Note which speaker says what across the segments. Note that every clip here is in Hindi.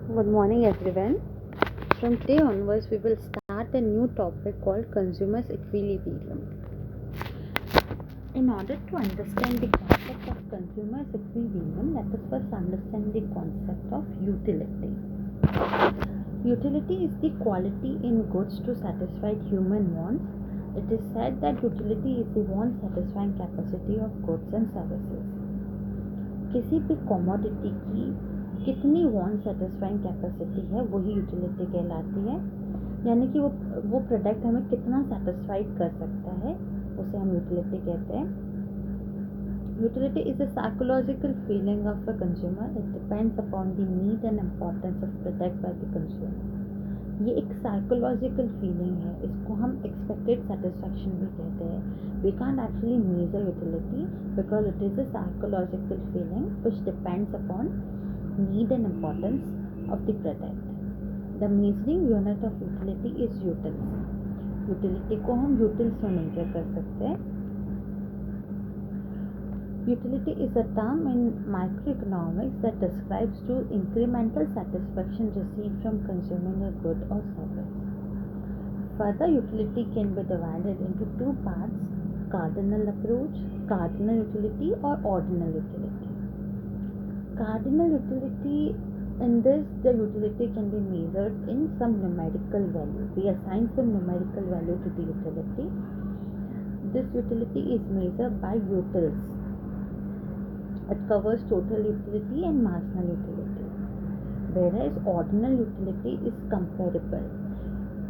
Speaker 1: Good morning, everyone. From today onwards, we will start a new topic called consumers equilibrium. In order to understand the concept of consumers equilibrium, let us first understand the concept of utility. Utility is the quality in goods to satisfy human wants. It is said that utility is the want satisfying capacity of goods and services. किसी भी कमोडिटी की कितनी वांट सेटिस्फाइंग कैपेसिटी है वही यूटिलिटी कहलाती है, यानी कि वो प्रोडक्ट हमें कितना सेटिस्फाइड कर सकता है उसे हम यूटिलिटी कहते हैं। Utility is a psychological feeling of a consumer. It depends upon the need and importance of product by the consumer. ये एक साइकोलॉजिकल फीलिंग है, इसको हम एक्सपेक्टेड सेटिस्फैक्शन भी कहते हैं। We can't actually measure utility because it is a psychological feeling which depends upon need and importance of the product. The measuring unit of utility is utils. Utility को हम यूटिल्स में मेजर कर सकते हैं। Utility is a term in microeconomics that describes to incremental satisfaction received from consuming a good or service. Further, utility can be divided into two parts: cardinal approach, cardinal utility, or ordinal utility. Cardinal utility, in this, the utility can be measured in some numerical value. We assign some numerical value to the utility. This utility is measured by utils. It covers total utility and marginal utility. Whereas ordinal utility is comparable.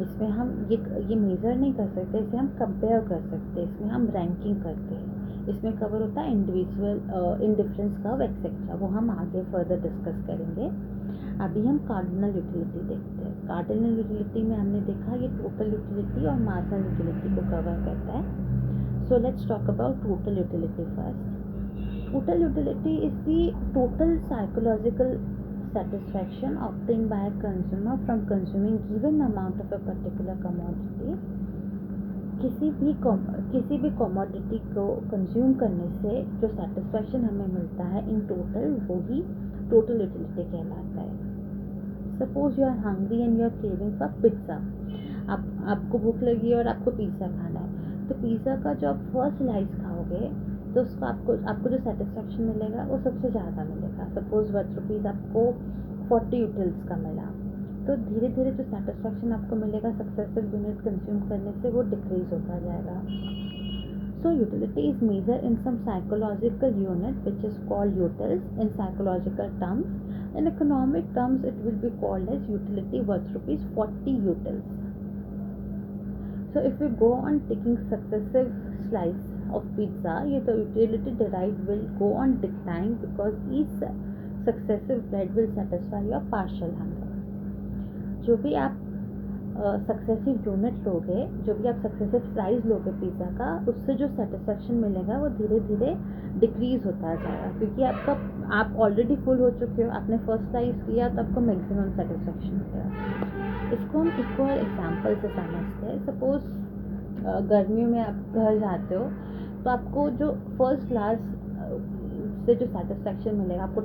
Speaker 1: इसमें हम ये मेजर नहीं कर सकते, इसे हम कंपेयर कर सकते हैं, इसमें हम रैंकिंग करते हैं। इसमें कवर होता है इंडिविजुअल इंडिफरेंस कर्व एक्सेट्रा, वो हम आगे फर्दर डिस्कस करेंगे। अभी हम कार्डिनल यूटिलिटी देखते हैं। कार्डिनल यूटिलिटी में हमने देखा ये टोटल यूटिलिटी और मार्जिनल यूटिलिटी को कवर करता है। So let's talk about total utility first. Total utility is the total psychological satisfaction obtained by a consumer from consuming given amount of a particular commodity. किसी भी commodity को कंज्यूम करने से जो satisfaction हमें मिलता है इन टोटल, वो ही total utility कहलाता है। Suppose you are hungry and you are craving for pizza. आपको भूख लगी और आपको पिज़्ज़ा खाना है, तो पिज़्ज़ा का जो आप फर्स्ट स्लाइस खाओगे तो उसको आपको जो सेटिस्फेक्शन मिलेगा वो सबसे ज़्यादा मिलेगा। सपोज ₹1 आपको 40 यूटिल्स का मिला, तो धीरे धीरे जो सेटिस्फेक्शन आपको मिलेगा सक्सेसिव यूनिट कंज्यूम करने से वो डिक्रीज होता जाएगा। So utility is measure in some psychological unit which is called utils in psychological terms. In economic terms it will be called as utility worth ₹40 utils. So if we go on taking successive slice of pizza, the utility derived will go on decline because each successive bite will satisfy your partial hunger. जो भी आप सक्सेसिव यूनिट लोगे, जो भी आप सक्सेसिव स्लाइस लोगे पिज़्ज़ा का, उससे जो सेटिस्फेक्शन मिलेगा वो धीरे धीरे डिक्रीज होता जाएगा, क्योंकि आप ऑलरेडी फुल हो चुके हो, आपने फर्स्ट स्लाइस किया तो आपको मैक्सिमम सेटिस्फेक्शन मिलेगा। इसको हम इक्वल एग्जाम्पल से समझते हैं। सपोज गर्मियों में आप घर जाते हो तो आपको जो फर्स्ट ग्लास से जो सेटिस्फेक्शन मिलेगा, आपको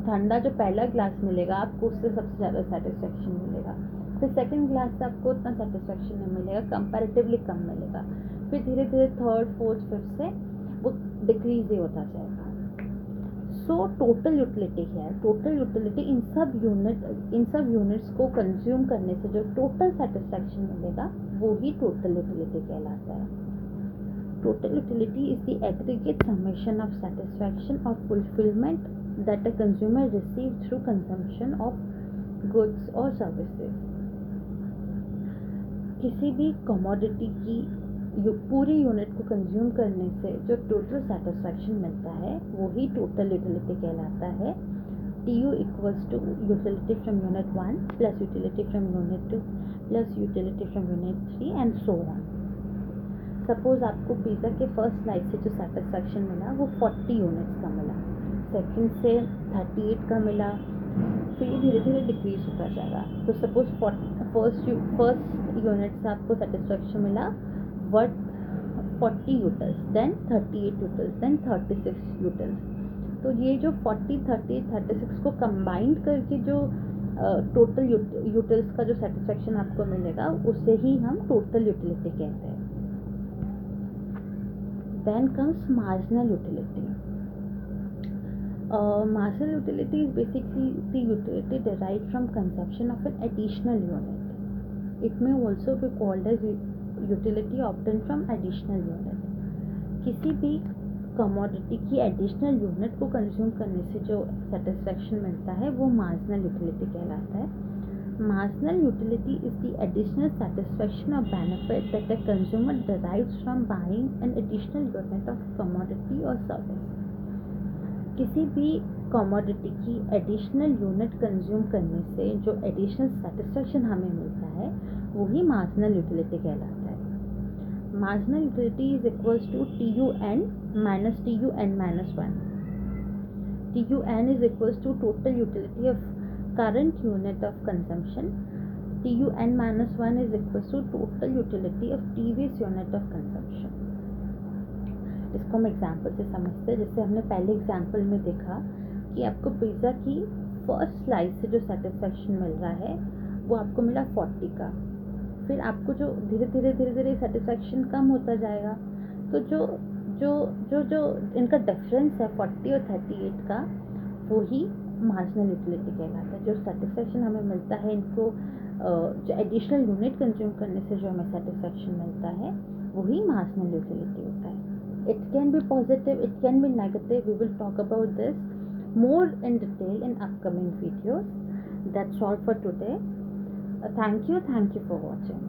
Speaker 1: ठंडा जो पहला ग्लास मिलेगा आपको उससे सबसे ज़्यादा सेटिस्फेक्शन मिलेगा। फिर सेकंड ग्लास से आपको उतना सेटिस्फेक्शन नहीं मिलेगा, कंपैरेटिवली कम मिलेगा। फिर धीरे धीरे थर्ड फोर्थ फिफ्थ से वो डिक्रीज ही होता जाएगा। सो टोटल यूटिलिटी है, टोटल यूटिलिटी इन सब यूनिट्स को कंज्यूम करने से जो टोटल सेटिस्फेक्शन मिलेगा वो ही टोटल यूटिलिटी कहलाता है। Total utility is the aggregate summation of satisfaction और fulfilment that a consumer receive through consumption of goods और सर्विसेज। किसी भी कमोडिटी की पूरी यूनिट को कंज्यूम करने से जो टोटल सेटिस्फेक्शन मिलता है वो ही टोटल यूटिलिटी कहलाता है। TU equals to utility from unit 1 plus utility from unit 2 plus utility from unit 3 and so on. Suppose आपको पिज़्ज़ा के फर्स्ट स्लाइस से जो सेटिस्फेक्शन मिला वो 40 यूनिट्स का मिला, सेकंड से 38 का मिला, फिर धीरे धीरे डिक्रीज होता जाएगा। तो सपोज फर्स्ट यूनिट से आपको सेटिस्फेक्शन मिला 40 utils, then 38 utils, then 36 utils. तो ये जो 40, 30, 36 को कंबाइंड करके जो टोटल यूटिल्स का जो सेटिस्फेक्शन आपको मिलेगा उसे ही हम टोटल यूटिलिटी कहते हैं. Then comes marginal utility. Marginal utility is basically the utility derived from consumption of an additional unit. It may also be called as utility obtained from additional unit. किसी भी कमोडिटी की एडिशनल यूनिट को कंज्यूम करने से जो सेटिस्फेक्शन मिलता है वो मार्जिनल यूटिलिटी कहलाता है. Marginal utility is the additional satisfaction और benefit that the consumer derives from buying an additional unit of commodity or service. किसी भी कमोडिटी की एडिशनल यूनिट कंज्यूम करने से जो एडिशनल सेटिस्फेक्शन हमें मिलता है वही मार्जिनल यूटिलिटी कहलाता है. Marginal utility is equals to TUN minus TUN minus 1. TUN is equals to total utility of current unit of consumption. TUN minus 1 is equals to total utility of previous unit of consumption. इसको हम एग्जाम्पल से समझते हैं. जैसे हमने पहले एग्जाम्पल में देखा कि आपको पिज़्ज़ा की फर्स्ट स्लाइस से जो सेटिस्फेक्शन मिल रहा है वो आपको मिला 40 का. फिर आपको जो धीरे धीरे सेटिस्फेक्शन कम होता जाएगा. तो जो जो जो जो इनका डिफरेंस है 40 और 38 का वो ही मार्जिनल यूटिलिटी कहलाता है. जो सेटिस्फेक्शन हमें मिलता है इनको जो एडिशनल यूनिट कंज्यूम करने से जो हमें सेटिस्फेक्शन मिलता है वही मार्जिनल यूटिलिटी होता है. It can be positive, it can be negative. We will talk about this more in detail in upcoming videos. That's all for today. Thank you for watching.